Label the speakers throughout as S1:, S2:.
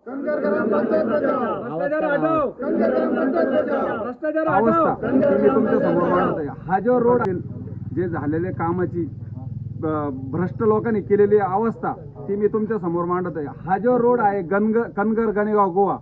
S1: अवस्था मी तुमच्या समोर मांडत आहे। हा जो रोड आहे, जे झालेले कामाची भ्रष्ट लोकांनी केलेली अवस्था ती मी तुमच्या समोर मांडत आहे। हा जो रोड आहे कनगर गणेगाव गोवा,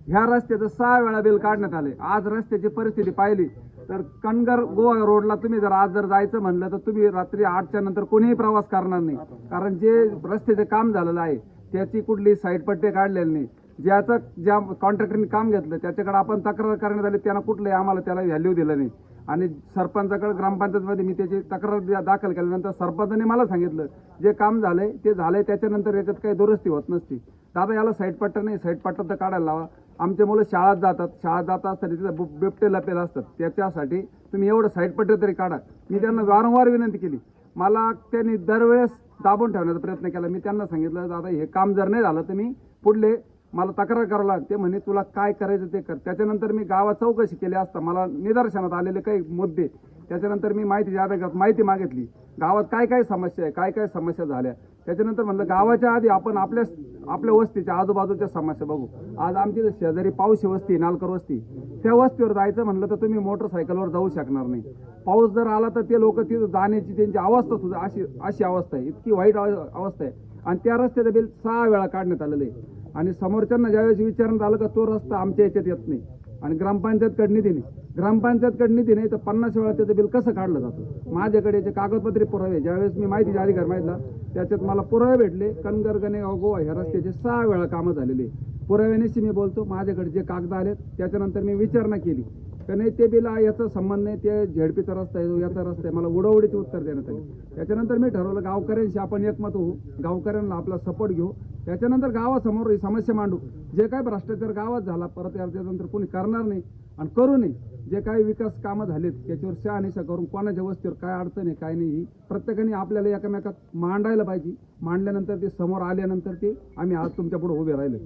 S1: ह्या रस्त्याचं 6 वेळा बिल काढण्यात आले। आज रस्त्याची परिस्थिती पाहिली तर कनगर गोवा रोडला तुम्ही आज जायचं म्हणलं तर तुम्ही रात्री 8च्या नंतर कोणीही प्रवास करणार नाही, कारण जे रस्त्याचे काम झालेलं आहे त्याची कुठली साईड पट्टे काढलेली नाही। ज्या कॉन्ट्रॅक्टरने काम घेतलं त्याच्याकडे आपण तक्रार करण्यात आली, त्यांना कुठलंही आम्हाला त्याला व्हॅल्यू दिलं नाही। आणि सरपंचाकडे ग्रामपंचायतमध्ये मी त्याची तक्रार दाखल केल्यानंतर सरपंचाने मला सांगितलं जे काम झालंय ते झालंय, त्याच्यानंतर याच्यात काही दुरुस्ती होत नसती। दादा याला साईड पट्टा नाही, साईड पट्टा तर काढायला लावा। आमचे मुलं शाळेत जात असताना तिथे बिबटे लपेल असतात, त्याच्यासाठी तुम्ही एवढं साईड पट्टे तरी काढा। मी त्यांना वारंवार विनंती केली, मला त्यांनी दरवेळेस दाबून ठेवण्याचा प्रयत्न केला। मी त्यांना सांगितलं दादा हे काम जर नाही झालं तर मी पुढले मला तक्रार करावं लागेल। ते म्हणे तुला काय करायचं ते कर। त्याच्यानंतर मी गावात चौकशी केली असता मला निदर्शनात आलेले काही मुद्दे, त्याच्यानंतर मी माहिती मागितली गावात काय काय समस्या आहे, काय काय समस्या झाल्या। त्याच्यानंतर म्हणलं गावाच्या आधी आपण आपल्या वस्तीच्या आजूबाजूच्या समस्या बघू। आज आमची शेजारी पावशी वस्ती, नालकर वस्ती, त्या वस्तीवर जायचं म्हणलं तर तुम्ही मोटरसायकलवर जाऊ शकणार नाही। पाऊस जर आला तर ते लोक तिथं जाण्याची त्यांची अवस्था सुद्धा अशी अवस्था आहे, इतकी वाईट अवस्था आहे। आणि त्या रस्त्याचं बिल 6 वेळा काढण्यात आलेलं आहे। आणि समोरच्यांना ज्यावेळेस विचारण्यात आलं का तो रस्ता आमच्या याच्यात येत नाही आणि ग्रामपंचायतकडे निधी नाही, तर 50 वेळा त्याचं बिल कसं काढलं जातं। माझ्याकडे याचे कागदपत्रे पुरावे, ज्यावेळेस मी माहितीचा अधिकार मागितला त्याच्यात मला पुरावे भेटले। कनगर गणेगाव गोवा ह्या रस्त्याचे 6 वेळा कामं झालेले। पुराव्यानेशी मी बोलतो, माझ्याकडे जे कागद आलेत त्याच्यानंतर मी विचारणा केली का नाही ते बिल याचा संबंध नाही, ते झेडपीचा रस्ता आहे, याचा रस्ता आहे। मला उडवडीचे उत्तर देण्यात आले। त्याच्यानंतर मी ठरवलं गावकऱ्यांशी आपण एकमत होऊ, गावकऱ्यांना आपला सपोर्ट घेऊ, त्याच्यानंतर गावासमोर ही समस्या मांडू। जे काही भ्रष्टाचार गावात झाला परत याच्यानंतर कोणी करणार नाही आणि करू नये। जे काही विकास कामं झालीत त्याच्यावर शहानिशा करून कोणाच्या वस्तीवर काय अडचण आहे काय नाही ही प्रत्येकाने आपल्याला एकमेकात मांडायला पाहिजे। मांडल्यानंतर ते समोर आल्यानंतर ते आम्ही आज तुमच्या पुढे उभे राहिले।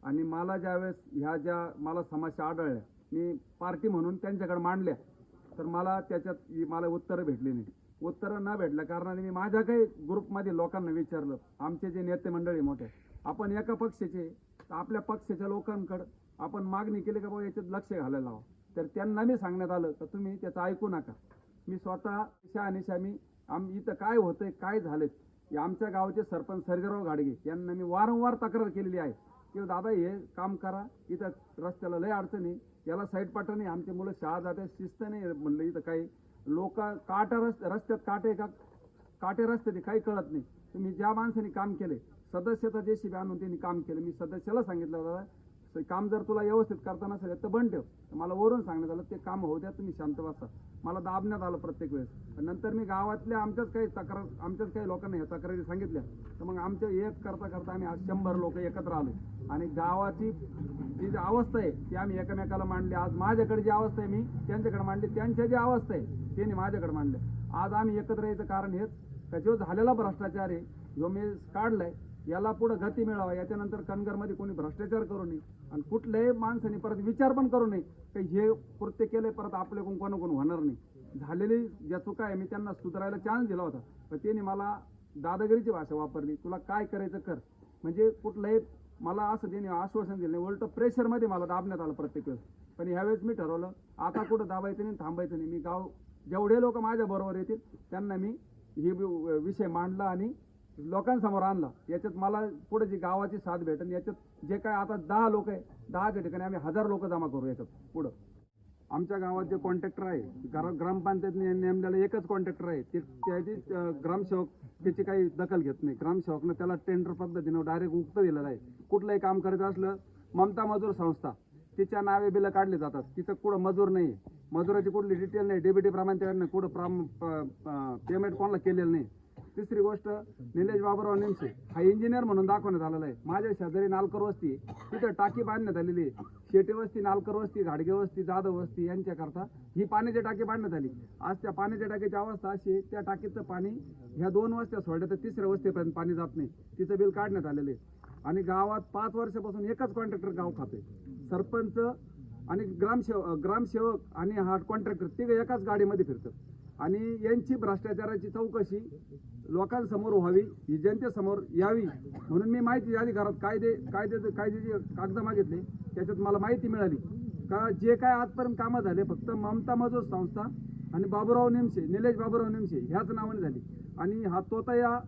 S1: आणि मला ज्यावेळेस ज्या मला समस्या आढळल्या मी पार्टी म्हणून त्यांच्याकडे मांडल्या, तर मला त्याच्यात उत्तरं भेटली नाही। उत्तरं न भेटल्या कारणाने मी माझ्या काही ग्रुपमध्ये लोकांना विचारलं, आमचे जे नेते मंडळी मोठे, आपण एका पक्षाचे तर आपल्या पक्षाच्या लोकांकडे आपण मागणी केली का बाबा याच्यात लक्ष घालायला हवं। तर त्यांना मी सांगण्यात आलं तर तुम्ही त्याचं ऐकू नका। मी स्वतः शहानिशा इथं काय होतंय काय झालेत आमच्या गावचे सरपंच सर्जेराव घाडगे यांना मी वारंवार तक्रार केलेली आहे की दादा हे काम करा, इथं रस्त्याला लय अडचण आहे, याला साईड पट्टा नाही, आमचे मुलं शाळा जाते शिस्त नाही। म्हणलं इथं काही लोक रस्त्यात काटे रस्ते काही कळत नाही। तुम्ही ज्या माणसाने काम केले सदस्याचा जेसीबी आणून त्यांनी काम केलं। मी सदस्याला सांगितलं दादा काम जर तुला व्यवस्थित करता नसेल तर बंद ठेव। मला वरून सांगण्यात आलं ते काम होऊ द्या, तुम्ही शांत बसा। मला दाबण्यात आलं प्रत्येक वेळेस। नंतर मी गावातल्या आमच्याच काही लोकांना ह्या तक्रारी सांगितल्या, तर मग आमच्या एक करता आम्ही आज 100 लोक एकत्र आलो आणि गावाची जी अवस्था आहे ती आम्ही एकमेकाला मांडली। आज माझ्याकडे जी अवस्था आहे मी त्यांच्याकडे मांडली, त्यांच्या जी अवस्था आहे त्यांनी माझ्याकडे मांडले। आज आम्ही एकत्र यायचं कारण हेच का जो झालेला भ्रष्टाचार आहे जो मी काढलाय याला पुढे गती मिळावा, याच्यानंतर कनगरमध्ये कोणी भ्रष्टाचार करू नये आणि कुठल्याही माणसाने परत विचार पण करू नये की हे कृत्य केले परत आपल्याकडून कोण होणार नाही। झालेली ज्या चुका आहे मी त्यांना सुधारायला चान्स दिला होता, पण त्यांनी मला दादागिरीची भाषा वापरली, तुला काय करायचं कर। म्हणजे कुठलंही मला असं त्यांनी आश्वासन दिलं नाही, उलट प्रेशरमध्ये मला दाबण्यात आलं प्रत्येक वेळेस। पण ह्यावेळेस मी ठरवलं आता कुठं दाबायचं नाही, थांबायचं नाही। मी जेवढे लोक माझ्या बरोबर येतील त्यांना मी हे विषय मांडला आणि लोकांसमोर आणला। याच्यात मला पुढे जी गावाची साथ भेटेल, याच्यात जे काय आता 10 लोक आहे 10च्या ठिकाणी आम्ही 1000 लोक जमा करू याच्यात पुढं। आमच्या गावात जे कॉन्ट्रॅक्टर आहे ग्रामपंचायतने नेमलेला एकच कॉन्ट्रॅक्टर आहे, त्याची ग्रामसेवक त्याची काही दखल घेत नाही। ग्रामसेवकनं त्याला टेंडर पद्धतीनं डायरेक्ट उक्त दिलेलं आहे। कुठलंही काम करायचं असलं ममता मजूर संस्था तिच्या नावे बिलं काढली जातात, तिचं कुठं मजूर नाही, मजुराची कुठली डिटेल नाही, डीबीटी प्रमाणे त्याने कुठं पेमेंट कोणाला केलेलं नाही। तिसरी गोष्ट निलेश बाबूराव निमसे हा इंजिनियर म्हणून दाखवण्यात आलेला आहे। माझ्या शेजारी नालकर वस्ती तिथं टाकी बांधण्यात आलेली आहे। शेटे वस्ती, नालकर वस्ती, घाडगे वस्ती, जाधव वस्ती यांच्याकरता ही पाण्याची टाकी बांधण्यात आली। आज त्या पाण्याच्या टाकीची अवस्था अशी आहे त्या टाकीचं पाणी ह्या 2 वस्त्या सोडल्या तर 3ऱ्या वस्तीपर्यंत पाणी जात नाही, तिचं बिल काढण्यात आलेलं आहे। आणि गावात 5 वर्षापासून एकच कॉन्ट्रॅक्टर गाव खातोय, सरपंच आणि ग्रामसेवक आणि हा कॉन्ट्रॅक्टर तिघे एकाच गाडीमध्ये फिरतात आणि यांची भ्रष्टाचाराची चौकशी लोकांसमोर व्हावी, ही जनतेसमोर यावी म्हणून मी माहिती अधिकारात कायद्याचे कागद मागितले. त्याच्यात मला माहिती मिळाली का जे काय आजपर्यंत कामं झाले फक्त ममता मजूर संस्था आणि बाबूराव निमशे, निलेश बाबूराव निमशे ह्याच नावाने झाली. आणि हा तोतया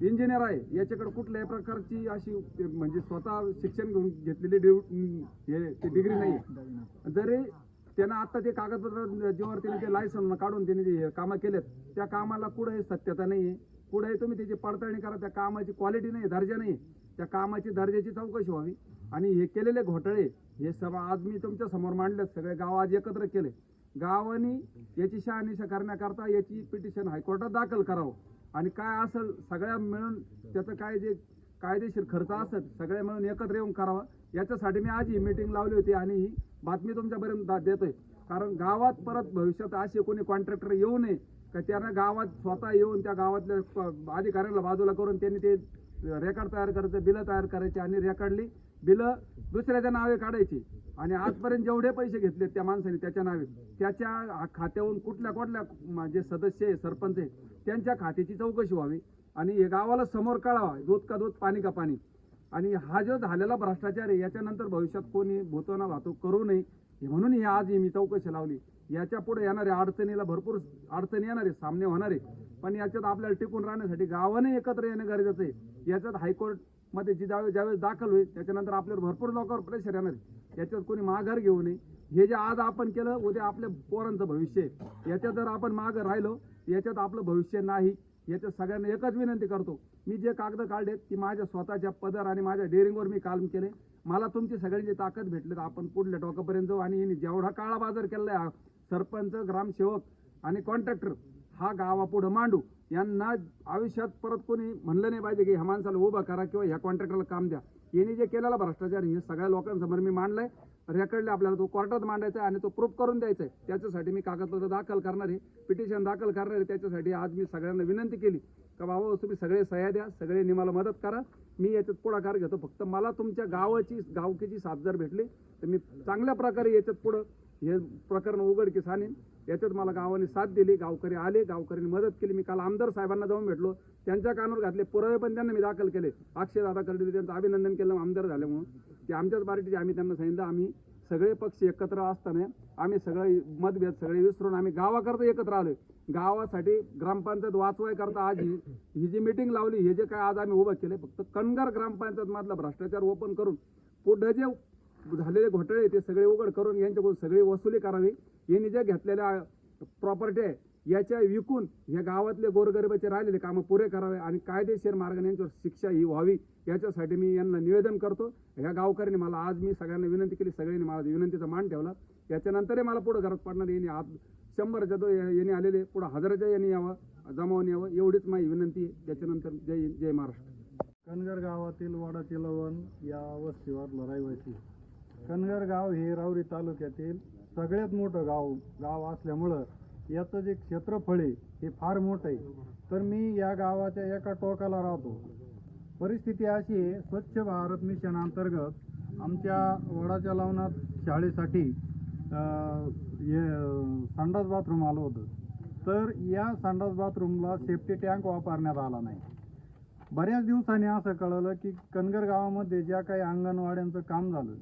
S1: इंजिनियर आहे, याच्याकडे कुठल्याही प्रकारची अशी म्हणजे स्वतः शिक्षण घेऊन घेतलेली डिग्री नाही. जरी त्यानं आता ते कागदपत्र जेव्हा त्याने ते लायसन काढून त्याने जे कामं केलेत त्या कामाला कुठेही सत्यता नाही आहे. कुठेही तुम्ही त्याची पडताळणी करा, त्या कामाची क्वालिटी नाही, दर्जा नाही. त्या कामाची दर्जाची चौकशी व्हावी. आणि हे केलेले घोटाळे हे आज मी तुमच्या समोर मांडले. सगळे गाव आज एकत्र केले. गावाने याची शहानिशा करण्याकरता याची पिटिशन हायकोर्टात दाखल करावं. आणि काय असेल सगळ्या मिळून त्याचं काय जे कायदेशीर खर्च असेल सगळ्या मिळून एकत्र येऊन करावा. याच्यासाठी मी आज ही मीटिंग लावली होती आणि ही बातमी तुमच्यापर्यंत देतोय. कारण गावात परत भविष्यात असे कोणी कॉन्ट्रॅक्टर येऊ नये का त्यानं गावात स्वतः येऊन त्या गावातल्या अधिकाऱ्यांना बाजूला करून त्यांनी ते रेकॉर्ड तयार करायचं, बिलं तयार करायची आणि रेकॉर्डली बिलं दुसऱ्याच्या नावे काढायची. आणि आजपर्यंत जेवढे पैसे घेतले त्या माणसाने त्याच्या नावे त्याच्या खात्यावरून कुठल्या जे सदस्य आहे, सरपंच आहे त्यांच्या खात्याची चौकशी व्हावी. आणि हे गावाला समोर कळावा, दूध का दूध पाणी का पाणी. आणि हा जो झालेला भ्रष्टाचार आहे याच्यानंतर भविष्यात कोणी भूतोना वाहतूक करू नये म्हणून ही आज मी चौकशी लावली. याच्या पुढे येणाऱ्या अडचणीला भरपूर अडचणी येणारे, सामने होणारे, पण याच्यात आपल्याला टिकून राहण्यासाठी गावाने एकत्र येणं गरजेचं आहे. याच्यात हायकोर्टमध्ये ज्यावेळेस दाखल होईल त्याच्यानंतर आपल्याला भरपूर लोकांवर प्रेशर येणार आहे. याच्यात कोणी माघार घेऊ नये. हे जे आज आपण केलं उद्या आपल्या पोरांचं भविष्य आहे. याच्यात जर आपण मागं राहिलो याच्यात आपलं भविष्य नाही. याच्यात सगळ्यांना एकच विनंती करतो, मी जे कागद काढलेत ती माझ्या स्वतःच्या पदर आणि माझ्या डेअरिंगवर मी काम केले. मला तुमची सगळ्यांची ताकद भेटली तर आपण पुढल्या टोकापर्यंत जाऊ. आणि जेवढा काळा बाजार केलाय सरपंच, ग्रामसेवक आणि कॉन्ट्रॅक्टर हा गावापुढं मांडू. यांना आयुष्यात परत कोणी म्हणलं नाही पाहिजे की ह्या माणसाला उभं करा किंवा ह्या कॉन्ट्रॅक्टरला काम द्या. यांनी जे केलेला भ्रष्टाचार हे सगळ्या लोकांसमोर मी मांडलाय. रेकॉर्डला आपल्याला तो कोर्टात मांडायचा आहे आणि तो प्रूफ करून द्यायचा आहे. त्याच्यासाठी मी कागदपत्र दाखल करणार आहे, पिटिशन दाखल करणार आहे. त्याच्यासाठी आज मी सगळ्यांना विनंती केली का बाबा तुम्ही सगळे सह्या द्या, सगळ्यांनी मला मदत करा. मी याच्यात पुढाकार घेतो. फक्त मला तुमच्या गावकीची साथ जर भेटली तर मी चांगल्या प्रकारे याच्यात पुढं हे प्रकरण उघडकीस आणीन. याच्यात मला गावाने साथ दिली, गावकरी आले, गावकऱ्यांनी मदत केली. मी काल आमदार साहेबांना जाऊन भेटलो, त्यांच्या कानावर घातले, पुरावे पण त्यांना मी दाखल केले. अक्षय दादा करडे त्यांचं अभिनंदन केलं आमदार झाल्यामुळं. ते आमच्याच पार्टीचे आम्ही त्यांना सांगितलं आम्ही सगळे पक्ष एकत्र असताना आम्ही सगळे मतभेद सगळे विसरून आम्ही गावाकरता एकत्र आलोय. गावासाठी ग्रामपंचायत वाचवाय करता आज ही जी मीटिंग लावली, हे जे काय आज आम्ही उभं केले फक्त कणगर ग्रामपंचायत मधला भ्रष्टाचार ओपन करून पुढे जे झालेले घोटाळे ते सगळे उघड करून यांच्याकडून सगळी वसुली करावी. यांनी जे घेतलेल्या प्रॉपर्टी आहे याच्या विकून या गावातले गोरगरिबाचे राहिलेले कामं पुरे करावे आणि कायदेशीर मार्गाने यांच्यावर शिक्षा ही व्हावी. याच्यासाठी मी यांना निवेदन करतो. ह्या गावकऱ्यांनी मला आज मी सगळ्यांना विनंती केली, सगळ्यांनी मला विनंतीचा मान ठेवला. याच्यानंतरही मला पुढे गरज पडणार यांनी आज 100च्या यांनी आलेले पुढे 1000च्या यांनी यावं, जमावून यावं एवढीच माझी विनंती आहे. त्याच्यानंतर जय महाराष्ट्र.
S2: कणगर गावातील वाडाचिलवण या वस्तीवर रहिवासी. कणगर गाव हे राऊरी तालुक्यातील सगळ्यात मोठं गाव असल्यामुळं याचं जे क्षेत्रफळ आहे हे फार मोठं आहे. तर मी या गावाच्या एका टोकाला राहतो. परिस्थिती अशी आहे, स्वच्छ भारत मिशन अंतर्गत आमच्या वडाच्या लावणात शाळेसाठी संडास बाथरूम आलं होतं. तर या संडास बाथरूमला सेफ्टी टँक वापरण्यात आला नाही. बऱ्याच दिवसांनी असं कळलं की कणगर गावामध्ये ज्या काही अंगणवाड्यांचं काम झालं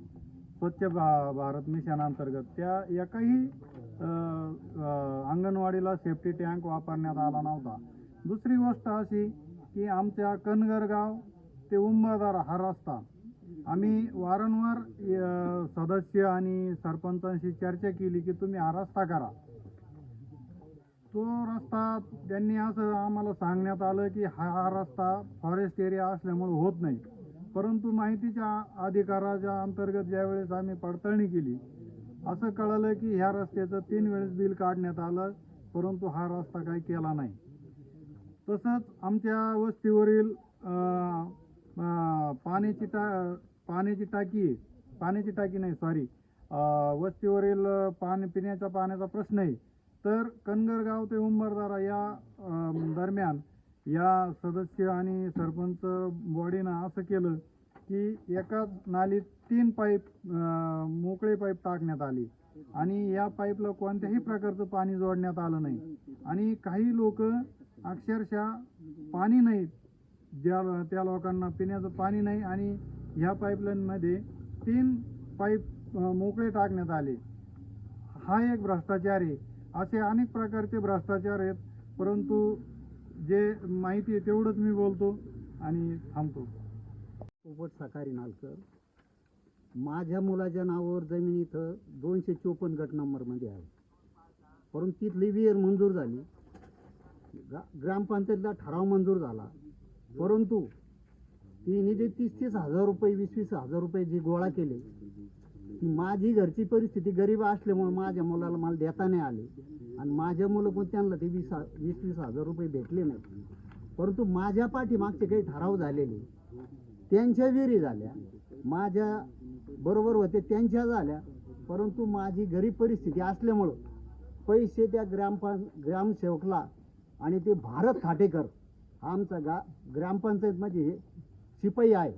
S2: स्वच्छ भारत मिशन अंतर्गत त्या एकाही अंगणवाडीला सेफ्टी टँक वापरण्यात आला नव्हता. दुसरी गोष्ट अशी की आमच्या कणगर गाव ते उंबरदारा हा रस्ता आम्ही वारंवार सदस्य आणि सरपंचांशी चर्चा केली की तुम्ही हा रस्ता करा. तो रस्ता त्यांनी असं आम्हाला सांगण्यात आलं की हा रस्ता फॉरेस्ट एरिया असल्यामुळे होत नाही. परंतु माहितीच्या अधिकाराच्या अंतर्गत ज्यावेळेस आम्ही पडताळणी केली असं कळलं की ह्या रस्त्याचं 3 वेळेस बिल काढण्यात आलं, परंतु हा रस्ता काही केला नाही. तसंच आमच्या वस्तीवरील वस्तीवरील पिण्याच्या पाण्याचा प्रश्न आहे. तर कणगर गाव ते उंबरदारा या दरम्यान या सदस्य आणि सरपंच बॉडीनं असं केलं की एकाच नालीत 3 पाईप मोकळे पाईप टाकण्यात आले आणि या पाईपला कोणत्याही प्रकारचं पाणी जोडण्यात आलं नाही. आणि काही लोक अक्षरशः पाणी नाही, त्या लोकांना पिण्याचं पाणी नाही आणि ह्या पाईपलाईनमध्ये 3 पाईप मोकळे टाकण्यात आले. हा एक भ्रष्टाचार आहे. असे अनेक प्रकारचे भ्रष्टाचार आहेत, परंतु जे माहिती आहे तेवढंच मी बोलतो आणि थांबतो.
S3: पोपट सकारी नालकर. माझ्या मुलाच्या नावावर जमीन इथं 254 गट नंबरमध्ये आहे, परंतु तिथली विहीर मंजूर झाली, ग्रामपंचायतीला ठराव मंजूर झाला, परंतु ती निधी 30-30 हजार रुपये 20-20 हजार रुपये जी गोळा केले, ती माझी घरची परिस्थिती गरीब असल्यामुळे माझ्या मुलाला मला देता नाही आले आणि माझ्या मुलं पण त्यांना ते 20-20 हजार रुपये भेटले नाही. परंतु माझ्या पाठीमागचे काही ठराव झालेले, त्यांच्या विहिरी झाल्या, माझ्या बरोबर होते त्यांच्या झाल्या, परंतु माझी गरीब परिस्थिती असल्यामुळं पैसे त्या ग्रामसेवकला आणि ते भारत खाटेकर हा आमचा ग्रामपंचायतमध्ये हे शिपाई आहे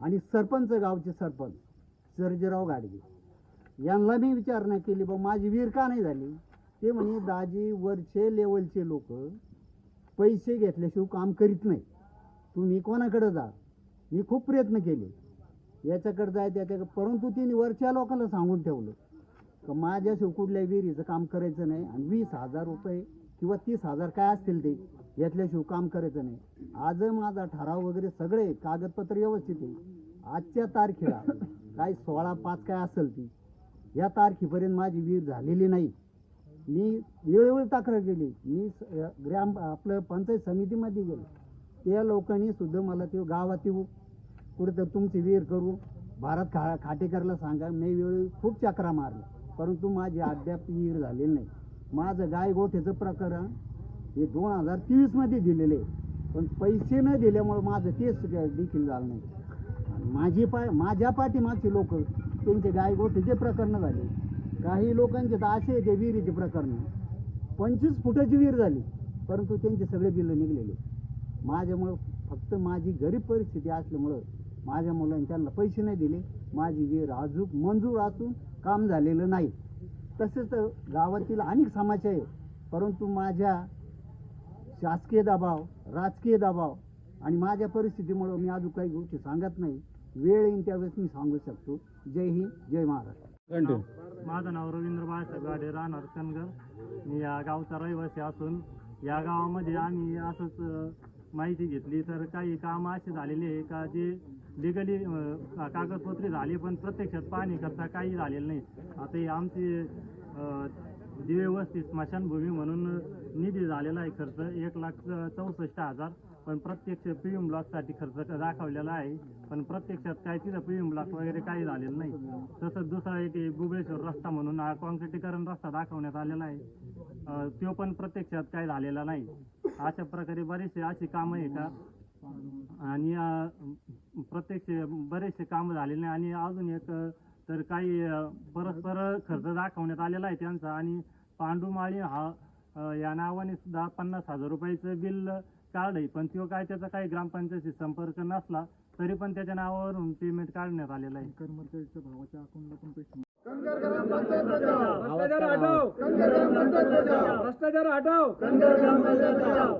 S3: आणि सरपंच, गावचे सरपंच सर्जेराव गाडगे यांना मी विचारणा केली, बा माझी विहीर का नाही झाली. ते म्हणे दाजी वरचे लेवलचे लोक पैसे घेतल्याशिवाय काम करीत नाही, तुम्ही कोणाकडे जा. मी खूप प्रयत्न केले याच्याकडे जाय त्याच्याकडे, परंतु तिने वरच्या लोकांना सांगून ठेवलं का माझ्याशिवाय कुठल्या विहिरीचं काम करायचं नाही आणि 20,000 रुपये किंवा 30,000 काय असतील ते घेतल्याशिवाय काम करायचं नाही. आज माझा ठराव वगैरे सगळे कागदपत्र व्यवस्थित आहे. आजच्या तारखेला काय 16/5 काय असेल ती, या तारखेपर्यंत माझी विहीर झालेली नाही. मी वेळोवेळी तक्रार केली, मी आपलं पंचायत समितीमध्ये गेलो, त्या लोकांनी सुद्धा मला ते गावात येऊ कुठं तुमची विहीर करू, भारत खाटेकरला सांगा. मी वेळोवेळी खूप चक्रा मारल्या, परंतु माझी अद्याप विहीर झालेली नाही. माझं गाय गोठ्याचं प्रकरण हे 2023 मध्ये दिलेले, पण पैसे न दिल्यामुळे माझं तेच देखील झालं नाही. माझ्या पाठीमागचे लोक त्यांचे गाय गोठ्याचे प्रकरण झाले, काही लोकांचे तर असे ते विहिरीचे प्रकरण 25 फुटाची विहीर झाली, परंतु त्यांचे सगळे बिल निघलेले. माझ्यामुळं फक्त माझी गरीब परिस्थिती असल्यामुळं माझ्या मुलांनी त्यांना पैसे नाही दिले. माझी विहीर अजून मंजूर असून काम झालेलं नाही. तसेच गावातील अनेक समस्या आहे, परंतु माझ्या शासकीय दबाव, राजकीय दबाव आणि माझ्या परिस्थितीमुळं मी अजून काही गोष्टी सांगत नाही. वेळ येईल त्यावेळेस मी सांगू शकतो. जय हिंद, जय महाराष्ट्र.
S2: माझं नाव रवींद्र बाळासाहेब गाडे, राहणार कनगर. मी या गावचा रहिवासी असून या गावामध्ये आम्ही असंच माहिती घेतली तर काही कामं असे झालेले आहे का जे लिगली कागदपत्रे झाले, पण प्रत्यक्षात पाहणी करता काही झालेलं नाही. आता ही आमची दिवे वस्ती स्मशानभूमी म्हणून निधी झालेला आहे खर्च 1,64,000, पण प्रत्यक्ष पीएम ब्लॉकसाठी खर्च दाखवलेला आहे, पण प्रत्यक्षात काय तिथं पीएम ब्लॉक वगैरे काही झालेलं नाही. तसंच दुसरा एक गुबळेश्वर रस्ता म्हणून कॉन्क्रिटीकरण रस्ता दाखवण्यात आलेला आहे, तो पण प्रत्यक्षात काही झालेला नाही. अशा प्रकारे बरेचसे अशी कामं आहे का आणि प्रत्यक्ष बरेचसे कामं झालेले नाही. आणि अजून एक तर काही परस्पर खर्च दाखवण्यात आलेला आहे त्यांचा. आणि पांडुमाळी हा या नावाने सुद्धा 50,000 रुपयाचं बिल काढलं, पण तो काय त्याचा काही ग्रामपंचायतीशी संपर्क नसला तरी पण त्याच्या नावावरून पेमेंट काढण्यात आलेलं आहे. कर्मचाऱ्याच्या भावाच्या अकाउंटला पण पैसे. भ्रष्टाचार हटाव, भ्रष्टाचार हटाव.